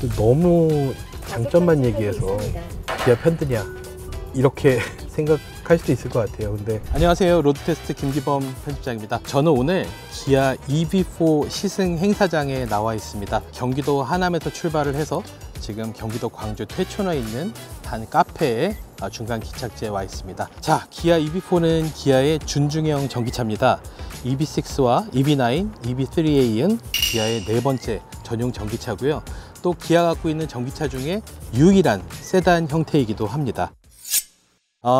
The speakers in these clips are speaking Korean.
너무 장점만 얘기해서 기아 팬들이야 이렇게 생각할 수도 있을 것 같아요. 근데 안녕하세요, 로드테스트 김기범 편집장입니다. 저는 오늘 기아 EV4 시승 행사장에 나와 있습니다. 경기도 하남에서 출발을 해서 지금 경기도 광주 퇴촌에 있는 한 카페에 중간 기착지에 와 있습니다. 자, 기아 EV4는 기아의 준중형 전기차입니다. EV6와 EV9, EV3에 이은 기아의 네 번째 전용 전기차고요. 또 기아가 갖고 있는 전기차 중에 유일한 세단 형태이기도 합니다.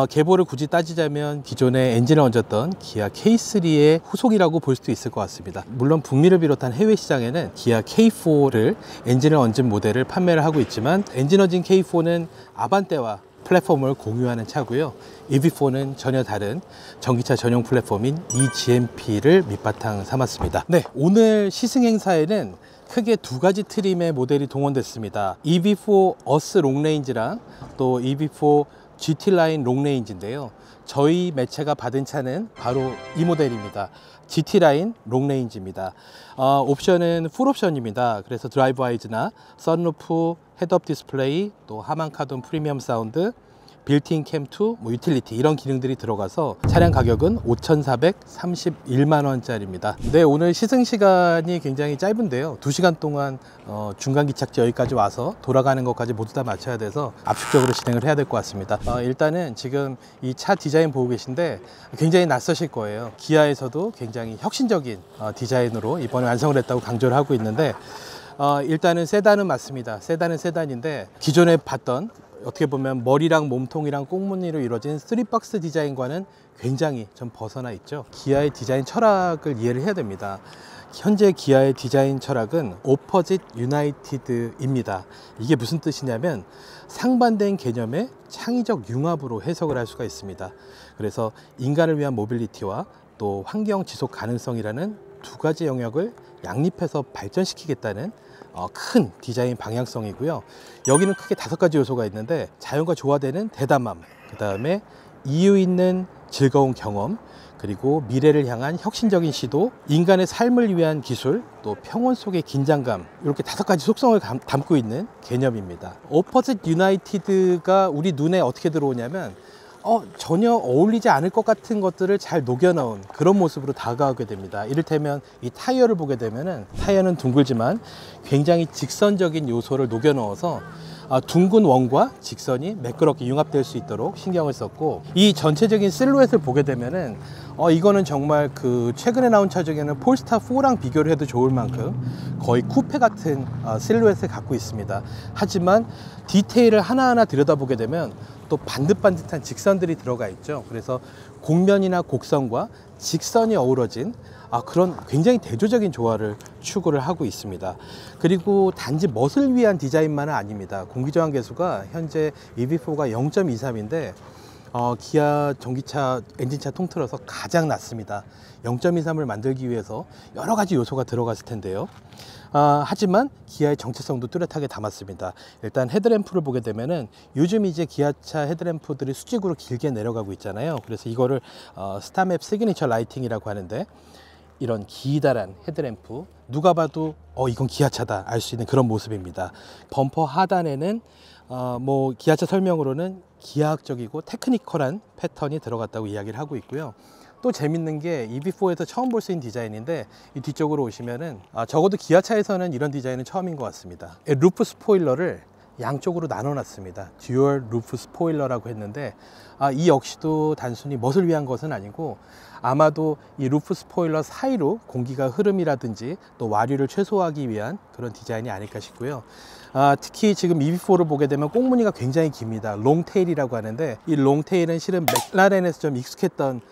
계보를 굳이 따지자면 기존에 엔진을 얹었던 기아 K3의 후속이라고 볼 수도 있을 것 같습니다. 물론 북미를 비롯한 해외 시장에는 기아 K4를 엔진을 얹은 모델을 판매를 하고 있지만, 엔진 얹은 K4는 아반떼와 플랫폼을 공유하는 차고요. EV4는 전혀 다른 전기차 전용 플랫폼인 eGMP를 밑바탕 삼았습니다. 네, 오늘 시승 행사에는 크게 두 가지 트림의 모델이 동원됐습니다. EV4 어스 롱레인지랑 또 EV4 GT 라인 롱레인지인데요. 저희 매체가 받은 차는 바로 이 모델입니다. GT 라인 롱레인지입니다. 옵션은 풀 옵션입니다. 그래서 드라이브 와이즈나 선루프, 헤드업 디스플레이, 또 하만 카돈 프리미엄 사운드, 빌트인 캠2, 유틸리티 이런 기능들이 들어가서 차량 가격은 5,431만 원짜리입니다. 네, 오늘 시승 시간이 굉장히 짧은데요. 2시간 동안 중간 기착지 여기까지 와서 돌아가는 것까지 모두 다 맞춰야 돼서 압축적으로 진행을 해야 될 것 같습니다. 일단은 지금 이 차 디자인 보고 계신데 굉장히 낯서실 거예요. 기아에서도 굉장히 혁신적인 디자인으로 이번에 완성을 했다고 강조를 하고 있는데, 일단은 세단은 맞습니다. 세단은 세단인데 기존에 봤던 어떻게 보면 머리랑 몸통이랑 꽁무니로 이루어진 3박스 디자인과는 굉장히 좀 벗어나 있죠. 기아의 디자인 철학을 이해를 해야 됩니다. 현재 기아의 디자인 철학은 오퍼짓 유나이티드입니다. 이게 무슨 뜻이냐면 상반된 개념의 창의적 융합으로 해석을 할 수가 있습니다. 그래서 인간을 위한 모빌리티와 또 환경 지속 가능성이라는 두 가지 영역을 양립해서 발전시키겠다는 큰 디자인 방향성이고요. 여기는 크게 5가지 요소가 있는데, 자연과 조화되는 대담함, 그 다음에 이유 있는 즐거운 경험, 그리고 미래를 향한 혁신적인 시도, 인간의 삶을 위한 기술, 또 평온 속의 긴장감, 이렇게 5가지 속성을 담고 있는 개념입니다. 오퍼짓 유나이티드가 우리 눈에 어떻게 들어오냐면 전혀 어울리지 않을 것 같은 것들을 잘 녹여넣은 그런 모습으로 다가오게 됩니다. 이를테면 이 타이어를 보게 되면은, 타이어는 둥글지만 굉장히 직선적인 요소를 녹여넣어서 둥근 원과 직선이 매끄럽게 융합될 수 있도록 신경을 썼고, 이 전체적인 실루엣을 보게 되면은 이거는 정말 그 최근에 나온 차 중에는 폴스타 4랑 비교를 해도 좋을 만큼 거의 쿠페 같은 실루엣을 갖고 있습니다. 하지만 디테일을 하나하나 들여다보게 되면 또 반듯반듯한 직선들이 들어가 있죠. 그래서 곡면이나 곡선과 직선이 어우러진 그런 굉장히 대조적인 조화를 추구를 하고 있습니다. 그리고 단지 멋을 위한 디자인만은 아닙니다. 공기저항 계수가 현재 EV4가 0.23인데 기아 전기차 엔진차 통틀어서 가장 낮습니다. 0.23을 만들기 위해서 여러 가지 요소가 들어갔을 텐데요. 하지만 기아의 정체성도 뚜렷하게 담았습니다. 일단 헤드램프를 보게 되면은 요즘 이제 기아차 헤드램프들이 수직으로 길게 내려가고 있잖아요. 그래서 이거를 스타맵 시그니처 라이팅이라고 하는데, 이런 기다란 헤드램프, 누가 봐도 이건 기아차다 알 수 있는 그런 모습입니다. 범퍼 하단에는 기아차 설명으로는 기하학적이고 테크니컬한 패턴이 들어갔다고 이야기를 하고 있고요. 또 재밌는 게 EV4에서 처음 볼 수 있는 디자인인데, 이 뒤쪽으로 오시면은 적어도 기아차에서는 이런 디자인은 처음인 것 같습니다. 루프 스포일러를 양쪽으로 나눠 놨습니다. 듀얼 루프 스포일러라고 했는데, 이 역시도 단순히 멋을 위한 것은 아니고 아마도 이 루프 스포일러 사이로 공기가 흐름이라든지 또 와류를 최소화하기 위한 그런 디자인이 아닐까 싶고요. 특히 지금 EV4를 보게 되면 꽁무니가 굉장히 깁니다. 롱테일이라고 하는데, 이 롱테일은 실은 맥라렌에서 좀 익숙했던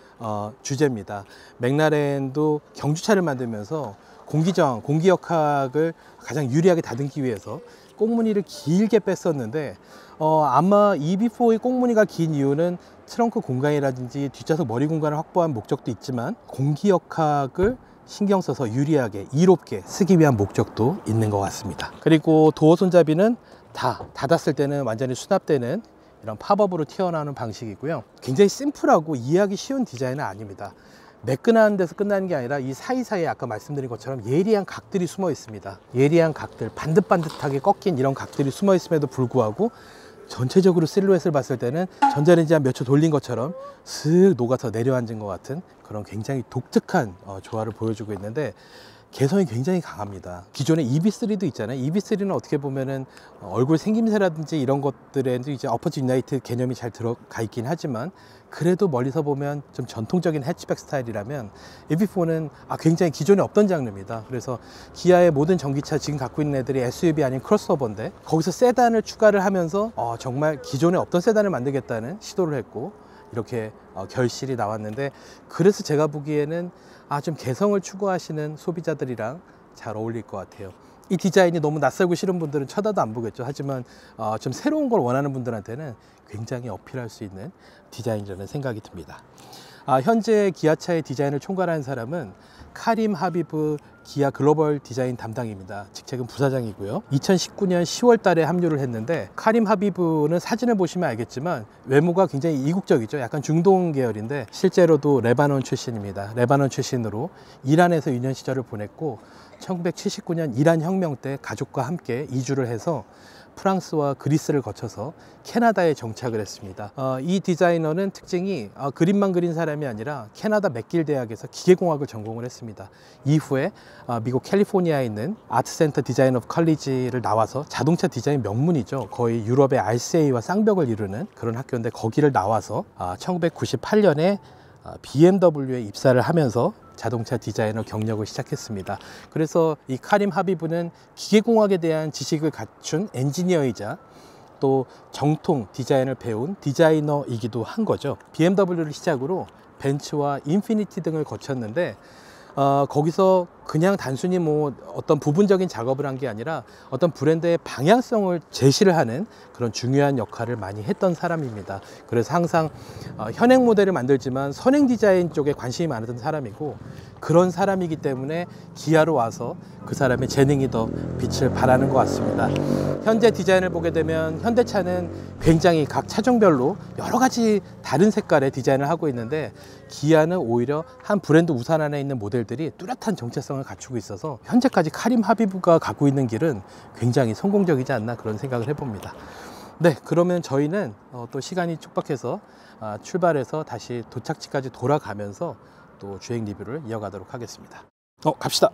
주제입니다. 맥라렌도 경주차를 만들면서 공기저항, 공기역학을 가장 유리하게 다듬기 위해서 꽁무니를 길게 뺐었는데, 아마 EV4의 꽁무니가 긴 이유는 트렁크 공간이라든지 뒷좌석 머리 공간을 확보한 목적도 있지만, 공기역학을 신경 써서 유리하게 이롭게 쓰기 위한 목적도 있는 것 같습니다. 그리고 도어 손잡이는 다 닫았을 때는 완전히 수납되는 이런 팝업으로 튀어나오는 방식이고요. 굉장히 심플하고 이해하기 쉬운 디자인은 아닙니다. 매끈한 데서 끝나는 게 아니라 이 사이사이에 아까 말씀드린 것처럼 예리한 각들이 숨어 있습니다. 예리한 각들, 반듯반듯하게 꺾인 이런 각들이 숨어 있음에도 불구하고 전체적으로 실루엣을 봤을 때는 전자레인지 한 몇 초 돌린 것처럼 슥 녹아서 내려앉은 것 같은 그런 굉장히 독특한 조화를 보여주고 있는데, 개성이 굉장히 강합니다. 기존에 EV3도 있잖아요. EV3는 어떻게 보면은 얼굴 생김새라든지 이런 것들에도 이제 어퍼치 유나이트 개념이 잘 들어가 있긴 하지만, 그래도 멀리서 보면 좀 전통적인 해치백 스타일이라면 EV4는 굉장히 기존에 없던 장르입니다. 그래서 기아의 모든 전기차 지금 갖고 있는 애들이 SUV 아닌 크로스오버인데, 거기서 세단을 추가를 하면서 정말 기존에 없던 세단을 만들겠다는 시도를 했고, 이렇게 결실이 나왔는데, 그래서 제가 보기에는 좀 개성을 추구하시는 소비자들이랑 잘 어울릴 것 같아요. 이 디자인이 너무 낯설고 싫은 분들은 쳐다도 안 보겠죠. 하지만 좀 새로운 걸 원하는 분들한테는 굉장히 어필할 수 있는 디자인이라는 생각이 듭니다. 현재 기아차의 디자인을 총괄하는 사람은 카림 하비브 기아 글로벌 디자인 담당입니다. 직책은 부사장이고요. 2019년 10월 달에 합류를 했는데, 카림 하비브는 사진을 보시면 알겠지만 외모가 굉장히 이국적이죠. 약간 중동 계열인데 실제로도 레바논 출신입니다. 레바논 출신으로 이란에서 유년 시절을 보냈고, 1979년 이란 혁명 때 가족과 함께 이주를 해서 프랑스와 그리스를 거쳐서 캐나다에 정착을 했습니다. 이 디자이너는 특징이 그림만 그린 사람이 아니라 캐나다 맥길 대학에서 기계공학을 전공을 했습니다. 이후에 미국 캘리포니아에 있는 아트센터 디자인 오브 컬리지를 나와서 자동차 디자인 명문이죠. 거의 유럽의 RCA와 쌍벽을 이루는 그런 학교인데, 거기를 나와서 1998년에 BMW에 입사를 하면서 자동차 디자이너 경력을 시작했습니다. 그래서 이 카림 하비브는 기계공학에 대한 지식을 갖춘 엔지니어이자 또 정통 디자인을 배운 디자이너이기도 한 거죠. BMW를 시작으로 벤츠와 인피니티 등을 거쳤는데, 거기서 그냥 단순히 뭐 어떤 부분적인 작업을 한 게 아니라 어떤 브랜드의 방향성을 제시를 하는 그런 중요한 역할을 많이 했던 사람입니다. 그래서 항상 현행 모델을 만들지만 선행 디자인 쪽에 관심이 많았던 사람이고, 그런 사람이기 때문에 기아로 와서 그 사람의 재능이 더 빛을 발하는 것 같습니다. 현재 디자인을 보게 되면 현대차는 굉장히 각 차종별로 여러 가지 다른 색깔의 디자인을 하고 있는데, 기아는 오히려 한 브랜드 우산 안에 있는 모델들이 뚜렷한 정체성을 갖추고 있어서 현재까지 카림 하비브가 가고 있는 길은 굉장히 성공적이지 않나, 그런 생각을 해봅니다. 네, 그러면 저희는 또 시간이 촉박해서 출발해서 다시 도착지까지 돌아가면서 또 주행 리뷰를 이어가도록 하겠습니다. 갑시다.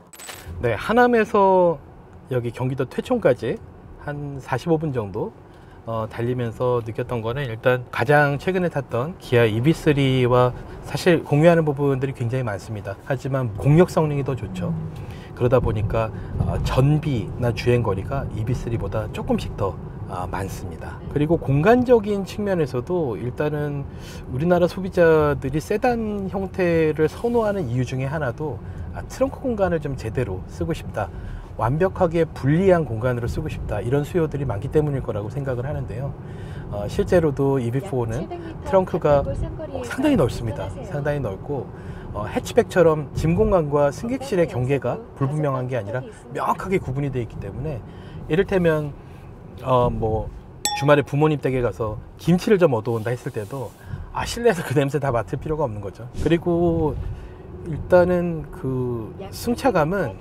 네, 하남에서 여기 경기도 퇴촌까지 한 45분 정도 달리면서 느꼈던 거는, 일단 가장 최근에 탔던 기아 EV3와 사실 공유하는 부분들이 굉장히 많습니다. 하지만 공력 성능이 더 좋죠. 그러다 보니까 전비나 주행거리가 EV3보다 조금씩 더 많습니다. 그리고 공간적인 측면에서도 일단은 우리나라 소비자들이 세단 형태를 선호하는 이유 중에 하나도 트렁크 공간을 좀 제대로 쓰고 싶다, 완벽하게 분리한 공간으로 쓰고 싶다, 이런 수요들이 많기 때문일 거라고 생각을 하는데요. 실제로도 EV4는 트렁크가 상당히 넓습니다. 상당히 넓고 해치백처럼 짐 공간과 승객실의 경계가 불분명한 게 아니라 명확하게 구분이 되어 있기 때문에, 이를테면 뭐 주말에 부모님 댁에 가서 김치를 좀 얻어온다 했을 때도 실내에서 그 냄새 다 맡을 필요가 없는 거죠. 그리고 일단은 그 승차감은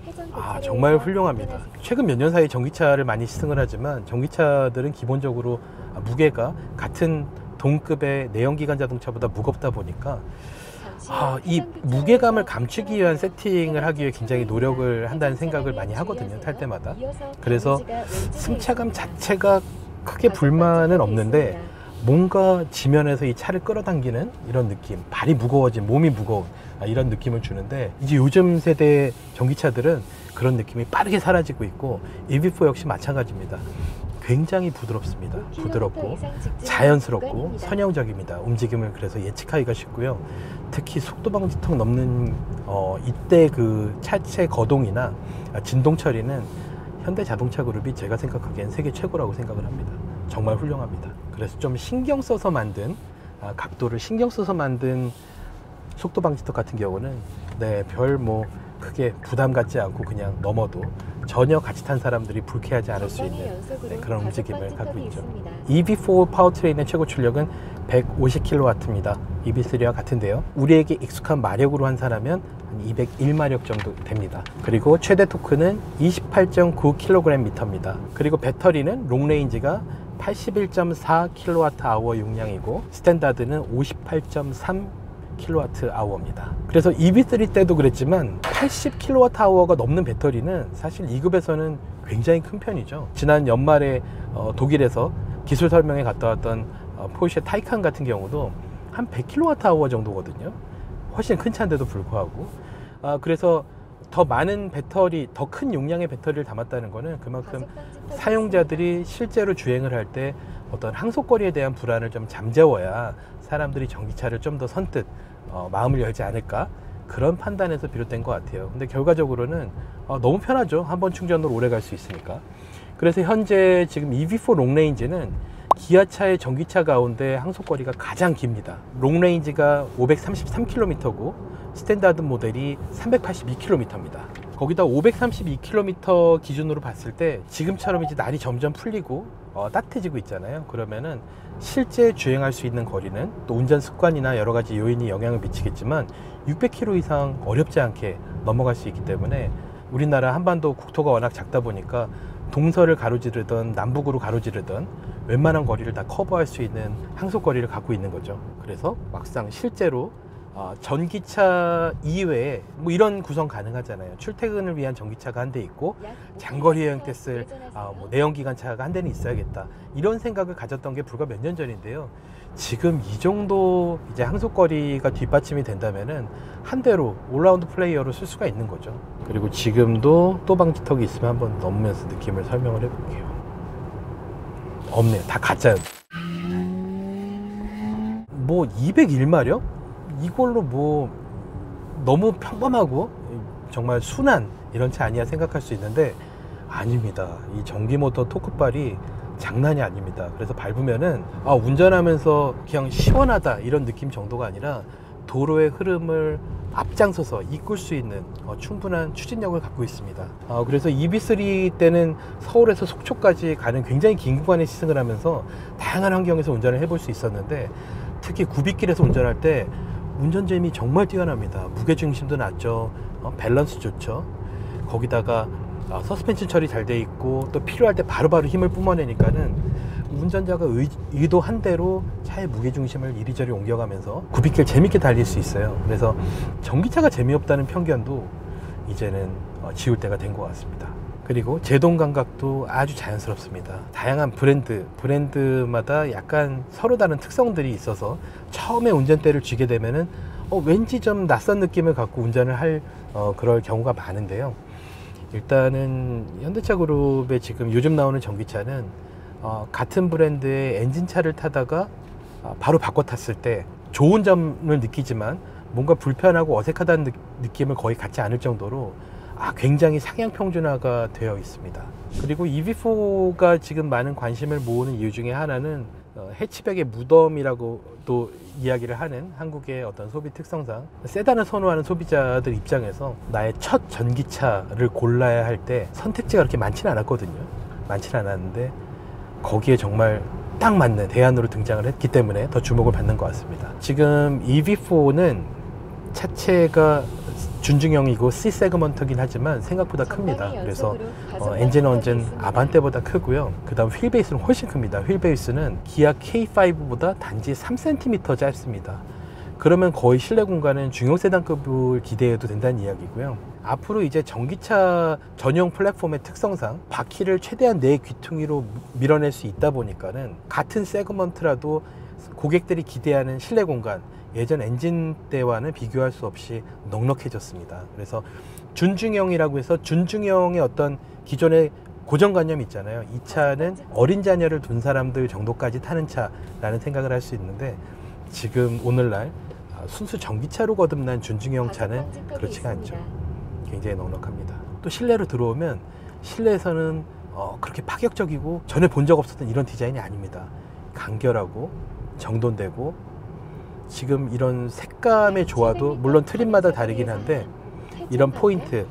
정말 훌륭합니다. 최근 몇 년 사이 전기차를 많이 시승을 하지만, 전기차들은 기본적으로 무게가 같은 동급의 내연기관 자동차보다 무겁다 보니까 이 무게감을 감추기 위한 세팅을 하기 위해 굉장히 노력을 한다는 생각을 많이 하거든요, 탈 때마다. 그래서 승차감 자체가 크게 불만은 없는데, 뭔가 지면에서 이 차를 끌어당기는 이런 느낌, 발이 무거워진, 몸이 무거운 이런 느낌을 주는데, 이제 요즘 세대 전기차들은 그런 느낌이 빠르게 사라지고 있고, EV4 역시 마찬가지입니다. 굉장히 부드럽습니다. 부드럽고 자연스럽고 선형적입니다. 움직임을 그래서 예측하기가 쉽고요. 특히 속도 방지턱 넘는 이때 그 차체 거동이나 진동 처리는 현대 자동차 그룹이 제가 생각하기엔 세계 최고라고 생각을 합니다. 정말 훌륭합니다. 그래서 좀 신경 써서 만든 각도를 신경 써서 만든 속도 방지턱 같은 경우는 별 뭐 크게 부담 갖지 않고 그냥 넘어도 전혀 같이 탄 사람들이 불쾌하지 않을 수 있는 그런 움직임을 갖고 있죠. EV4 파워트레인의 최고 출력은 150kW입니다. EV3와 같은데요. 우리에게 익숙한 마력으로 환산하면 한 201마력 정도 됩니다. 그리고 최대 토크는 28.9kgm입니다. 그리고 배터리는 롱레인지가 81.4kWh 용량이고 스탠다드는 58.3kWh입니다. 그래서 EV3 때도 그랬지만 80kWh가 넘는 배터리는 사실 2급에서는 굉장히 큰 편이죠. 지난 연말에 독일에서 기술 설명회 갔다 왔던 포르쉐 타이칸 같은 경우도 한 100kWh 정도거든요. 훨씬 큰 차인데도 불구하고. 그래서 더 많은 배터리, 더 큰 용량의 배터리를 담았다는 것은 그만큼 사용자들이 실제로 주행을 할 때 어떤 항속거리에 대한 불안을 좀 잠재워야 사람들이 전기차를 좀 더 선뜻 마음을 열지 않을까, 그런 판단에서 비롯된 것 같아요. 근데 결과적으로는 너무 편하죠. 한 번 충전으로 오래 갈 수 있으니까. 그래서 현재 지금 EV4 롱레인지는 기아차의 전기차 가운데 항속거리가 가장 깁니다. 롱레인지가 533km고 스탠다드 모델이 382km입니다. 거기다 532km 기준으로 봤을 때 지금처럼 이제 날이 점점 풀리고 따뜻해지고 있잖아요. 그러면은 실제 주행할 수 있는 거리는 또 운전 습관이나 여러 가지 요인이 영향을 미치겠지만 600km 이상 어렵지 않게 넘어갈 수 있기 때문에 우리나라 한반도 국토가 워낙 작다 보니까 동서를 가로지르던 남북으로 가로지르던 웬만한 거리를 다 커버할 수 있는 항속거리를 갖고 있는 거죠. 그래서 막상 실제로 전기차 이외에 뭐 이런 구성 가능하잖아요. 출퇴근을 위한 전기차가 한 대 있고 장거리 여행 때 쓸 뭐 내연기관차가 한 대는 있어야겠다, 이런 생각을 가졌던 게 불과 몇 년 전인데요. 지금 이 정도 이제 항속거리가 뒷받침이 된다면은 한 대로 올라운드 플레이어로 쓸 수가 있는 거죠. 그리고 지금도 또 방지턱이 있으면 한번 넘으면서 느낌을 설명을 해볼게요. 없네요. 다 가짜요. 뭐 201마력? 이걸로 뭐 너무 평범하고 정말 순한 이런 차 아니야 생각할 수 있는데 아닙니다. 이 전기모터 토크발이 장난이 아닙니다. 그래서 밟으면은 운전하면서 그냥 시원하다 이런 느낌 정도가 아니라 도로의 흐름을 앞장서서 이끌 수 있는 충분한 추진력을 갖고 있습니다. 그래서 EV3 때는 서울에서 속초까지 가는 굉장히 긴 구간에 시승을 하면서 다양한 환경에서 운전을 해볼 수 있었는데, 특히 구빗길에서 운전할 때 운전재미 정말 뛰어납니다. 무게중심도 낮죠. 밸런스 좋죠. 거기다가 서스펜션 처리 잘 돼 있고 또 필요할 때 바로바로 힘을 뿜어내니까는 운전자가 의도한 대로 차의 무게중심을 이리저리 옮겨가면서 구빗길 재밌게 달릴 수 있어요. 그래서 전기차가 재미없다는 편견도 이제는 지울 때가 된 것 같습니다. 그리고 제동 감각도 아주 자연스럽습니다. 다양한 브랜드마다 약간 서로 다른 특성들이 있어서 처음에 운전대를 쥐게 되면은 왠지 좀 낯선 느낌을 갖고 운전을 할 그럴 경우가 많은데요. 일단은 현대차 그룹의 지금 요즘 나오는 전기차는 같은 브랜드의 엔진차를 타다가 바로 바꿔 탔을 때 좋은 점을 느끼지만 뭔가 불편하고 어색하다는 느낌을 거의 갖지 않을 정도로 굉장히 상향 평준화가 되어 있습니다. 그리고 EV4가 지금 많은 관심을 모으는 이유 중에 하나는 해치백의 무덤이라고도 이야기를 하는 한국의 어떤 소비 특성상 세단을 선호하는 소비자들 입장에서 나의 첫 전기차를 골라야 할 때 선택지가 그렇게 많지는 않았거든요. 많지는 않았는데 거기에 정말 딱 맞는 대안으로 등장을 했기 때문에 더 주목을 받는 것 같습니다. 지금 EV4는 차체가 준중형이고 C 세그먼트긴 하지만 생각보다 큽니다. 그래서 엔진은 언젠 아반떼보다 크고요. 그 다음 휠베이스는 훨씬 큽니다. 휠베이스는 기아 K5보다 단지 3cm 짧습니다. 그러면 거의 실내 공간은 중형 세단급을 기대해도 된다는 이야기고요. 앞으로 이제 전기차 전용 플랫폼의 특성상 바퀴를 최대한 내 귀퉁이로 밀어낼 수 있다 보니까는 같은 세그먼트라도 고객들이 기대하는 실내 공간, 예전 엔진 때와는 비교할 수 없이 넉넉해졌습니다. 그래서 준중형이라고 해서 준중형의 어떤 기존의 고정관념이 있잖아요. 이 차는 어린 자녀를 둔 사람들 정도까지 타는 차라는 생각을 할 수 있는데, 지금 오늘날 순수 전기차로 거듭난 준중형 차는 그렇지가 않죠. 굉장히 넉넉합니다. 또 실내로 들어오면 실내에서는 그렇게 파격적이고 전에 본 적 없었던 이런 디자인이 아닙니다. 간결하고 정돈되고, 지금 이런 색감의 조화도 물론 트림마다 다르긴 한데 이런 포인트,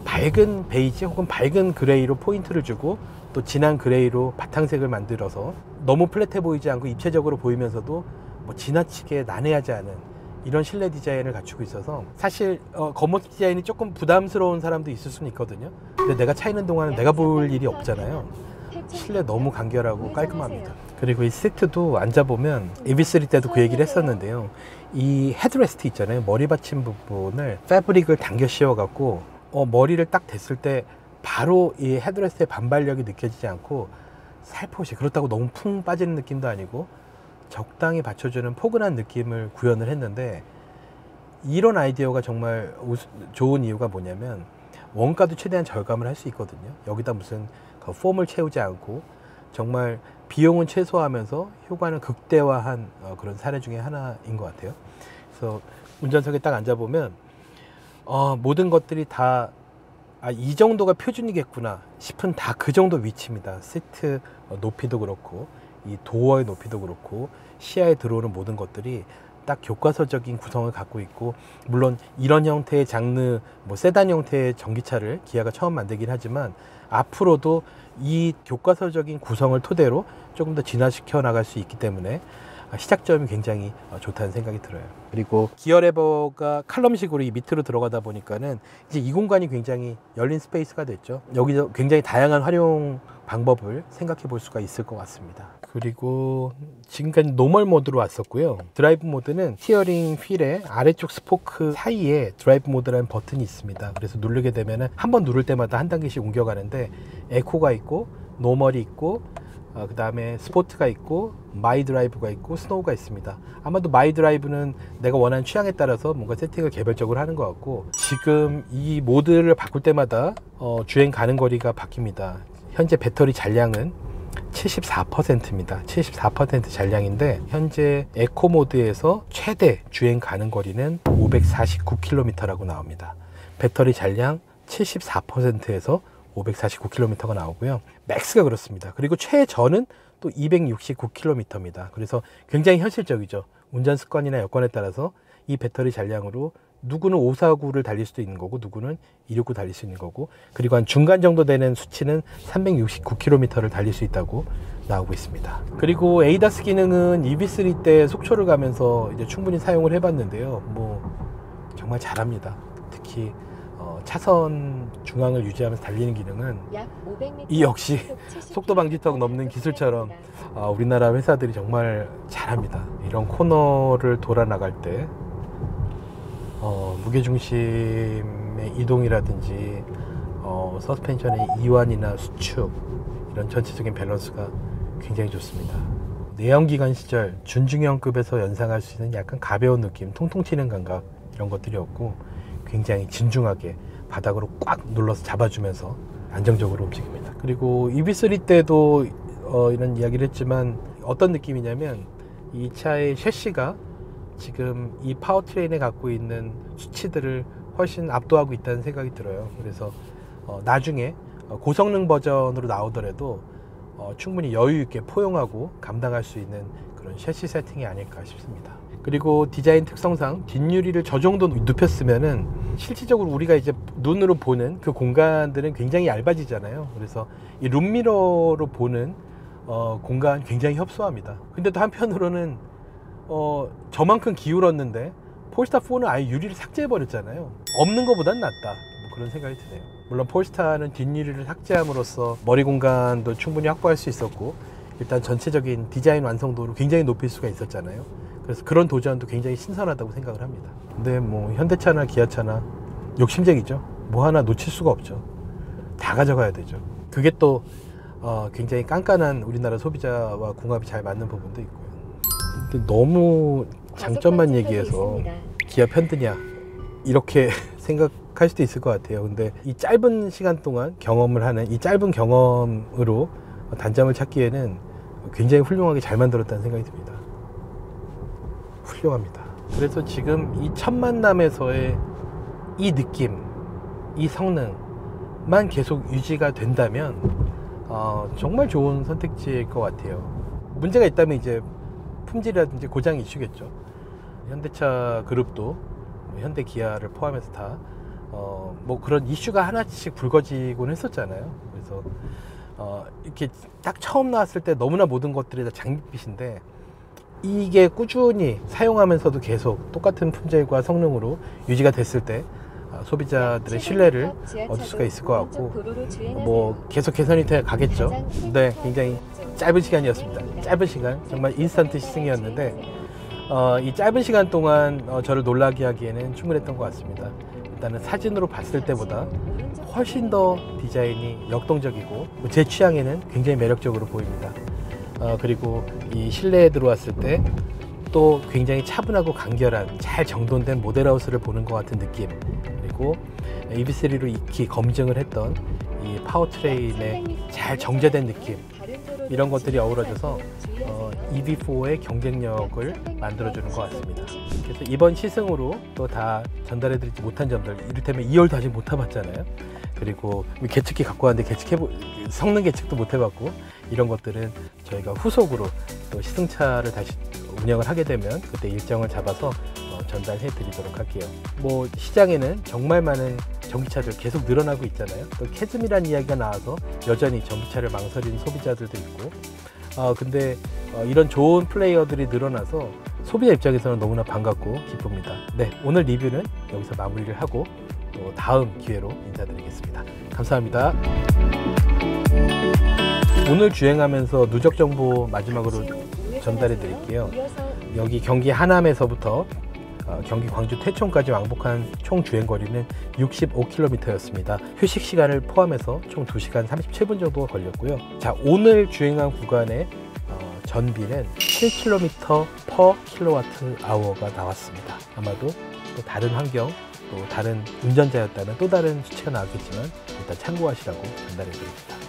밝은 베이지 혹은 밝은 그레이로 포인트를 주고 또 진한 그레이로 바탕색을 만들어서 너무 플랫해 보이지 않고 입체적으로 보이면서도 뭐 지나치게 난해하지 않은 이런 실내 디자인을 갖추고 있어서 사실 겉모습 디자인이 조금 부담스러운 사람도 있을 수는 있거든요. 근데 내가 차 있는 동안은 내가 볼 일이 없잖아요. 실내 너무 간결하고 깔끔합니다. 그리고 이 시트도 앉아보면 EV3 때도 그 얘기를 했었는데요. 이 헤드레스트 있잖아요. 머리 받침 부분을 패브릭을 당겨 씌워 갖고 머리를 딱 댔을 때 바로 이 헤드레스트의 반발력이 느껴지지 않고 살포시, 그렇다고 너무 풍 빠지는 느낌도 아니고 적당히 받쳐주는 포근한 느낌을 구현을 했는데, 이런 아이디어가 정말 좋은 이유가 뭐냐면 원가도 최대한 절감을 할 수 있거든요. 여기다 무슨 폼을 채우지 않고 정말 비용은 최소화하면서 효과는 극대화한 그런 사례 중에 하나인 것 같아요. 그래서 운전석에 딱 앉아보면 모든 것들이 다 이 정도가 표준이겠구나 싶은 다 그 정도 위치입니다. 시트 높이도 그렇고 이 도어의 높이도 그렇고 시야에 들어오는 모든 것들이 딱 교과서적인 구성을 갖고 있고, 물론 이런 형태의 장르, 뭐 세단 형태의 전기차를 기아가 처음 만들긴 하지만 앞으로도 이 교과서적인 구성을 토대로 조금 더 진화시켜 나갈 수 있기 때문에 시작점이 굉장히 좋다는 생각이 들어요. 그리고 기어 레버가 칼럼식으로 이 밑으로 들어가다 보니까는 이제 이 공간이 굉장히 열린 스페이스가 됐죠. 여기서 굉장히 다양한 활용 방법을 생각해 볼 수가 있을 것 같습니다. 그리고 지금까지 노멀 모드로 왔었고요. 드라이브 모드는 스티어링 휠의 아래쪽 스포크 사이에 드라이브 모드라는 버튼이 있습니다. 그래서 누르게 되면은 한 번 누를 때마다 한 단계씩 옮겨가는데 에코가 있고 노멀이 있고 그 다음에 스포트가 있고 마이 드라이브가 있고 스노우가 있습니다. 아마도 마이 드라이브는 내가 원하는 취향에 따라서 뭔가 세팅을 개별적으로 하는 것 같고, 지금 이 모드를 바꿀 때마다 주행 가는 거리가 바뀝니다. 현재 배터리 잔량은 74%입니다. 74% 잔량인데 현재 에코 모드에서 최대 주행 가는 거리는 549km라고 나옵니다. 배터리 잔량 74%에서 549km가 나오고요. 맥스가 그렇습니다. 그리고 최저는 또 269km입니다. 그래서 굉장히 현실적이죠. 운전 습관이나 여건에 따라서 이 배터리 잔량으로 누구는 549를 달릴 수도 있는 거고 누구는 269 달릴 수 있는 거고, 그리고 한 중간 정도 되는 수치는 369km를 달릴 수 있다고 나오고 있습니다. 그리고 에이다스 기능은 EV3 때 속초를 가면서 이제 충분히 사용을 해봤는데요. 뭐 정말 잘합니다. 특히 차선 중앙을 유지하면서 달리는 기능은 이 역시 속도 방지턱 넘는 기술처럼 우리나라 회사들이 정말 잘합니다. 이런 코너를 돌아 나갈 때 무게중심의 이동이라든지 서스펜션의 이완이나 수축, 이런 전체적인 밸런스가 굉장히 좋습니다. 내연기관 시절 준중형급에서 연상할 수 있는 약간 가벼운 느낌, 통통 튀는 감각, 이런 것들이었고 굉장히 진중하게 바닥으로 꽉 눌러서 잡아주면서 안정적으로 움직입니다. 그리고 EV3 때도 이런 이야기를 했지만 어떤 느낌이냐면 이 차의 셰시가 지금 이 파워트레인에 갖고 있는 수치들을 훨씬 압도하고 있다는 생각이 들어요. 그래서 나중에 고성능 버전으로 나오더라도 충분히 여유 있게 포용하고 감당할 수 있는 그런 셰시 세팅이 아닐까 싶습니다. 그리고 디자인 특성상 뒷유리를 저 정도 눕혔으면은 실질적으로 우리가 이제 눈으로 보는 그 공간들은 굉장히 얇아지잖아요. 그래서 이 룸미러로 보는 공간 굉장히 협소합니다. 근데 또 한편으로는 저만큼 기울었는데 폴스타 4는 아예 유리를 삭제해 버렸잖아요. 없는 것보단 낫다, 뭐 그런 생각이 드네요. 물론 폴스타는 뒷유리를 삭제함으로써 머리 공간도 충분히 확보할 수 있었고 일단 전체적인 디자인 완성도를 굉장히 높일 수가 있었잖아요. 그래서 그런 도전도 굉장히 신선하다고 생각을 합니다. 근데 뭐 현대차나 기아차나 욕심쟁이죠. 뭐 하나 놓칠 수가 없죠. 다 가져가야 되죠. 그게 또 굉장히 깐깐한 우리나라 소비자와 궁합이 잘 맞는 부분도 있고요. 근데 너무 장점만 얘기해서 기아 편드냐 이렇게 생각할 수도 있을 것 같아요. 근데 이 짧은 시간 동안 경험을 하는 이 짧은 경험으로 단점을 찾기에는 굉장히 훌륭하게 잘 만들었다는 생각이 듭니다. 훌륭합니다. 그래서 지금 이 첫 만남에서의 이 느낌, 이 성능만 계속 유지가 된다면 정말 좋은 선택지일 것 같아요. 문제가 있다면 이제 품질이라든지 고장 이슈겠죠. 현대차 그룹도 현대 기아를 포함해서 다 뭐 그런 이슈가 하나씩 불거지곤 했었잖아요. 그래서 이렇게 딱 처음 나왔을 때 너무나 모든 것들이 다 장밋빛인데 이게 꾸준히 사용하면서도 계속 똑같은 품질과 성능으로 유지가 됐을 때 소비자들의 신뢰를 얻을 수가 있을 것 같고 뭐 계속 개선이 돼 가겠죠. 근데 굉장히 짧은 시간이었습니다. 짧은 시간, 정말 인스턴트 시승이었는데 이 짧은 시간 동안 저를 놀라게 하기에는 충분했던 것 같습니다. 일단은 사진으로 봤을 때보다 훨씬 더 디자인이 역동적이고 제 취향에는 굉장히 매력적으로 보입니다. 그리고 이 실내에 들어왔을 때 또 굉장히 차분하고 간결한 잘 정돈된 모델하우스를 보는 것 같은 느낌, 그리고 EV3로 익히 검증을 했던 이 파워트레인의 잘 정제된 느낌, 이런 것들이 어우러져서 EV4의 경쟁력을 만들어주는 것 같습니다. 그래서 이번 시승으로 또 다 전달해드리지 못한 점들, 이를테면 2열도 아직 못 타봤잖아요. 그리고 계측기 갖고 왔는데 성능 계측도 못 해봤고, 이런 것들은 저희가 후속으로 또 시승차를 다시 운영을 하게 되면 그때 일정을 잡아서 전달해 드리도록 할게요. 뭐 시장에는 정말 많은 전기차들 계속 늘어나고 있잖아요. 또 캐즘이라는 이야기가 나와서 여전히 전기차를 망설이는 소비자들도 있고, 근데 이런 좋은 플레이어들이 늘어나서 소비자 입장에서는 너무나 반갑고 기쁩니다. 네, 오늘 리뷰는 여기서 마무리를 하고 또 다음 기회로 인사드리겠습니다. 감사합니다. 오늘 주행하면서 누적 정보 마지막으로 전달해 드릴게요. 여기 경기 하남에서부터 경기 광주 태촌까지 왕복한 총 주행 거리는 65km였습니다. 휴식 시간을 포함해서 총 2시간 37분 정도 걸렸고요. 자, 오늘 주행한 구간의 전비는 7km/kWh가 나왔습니다. 아마도 또 다른 환경, 또 다른 운전자였다면 또 다른 수치가 나왔겠지만 일단 참고하시라고 전달해 드립니다.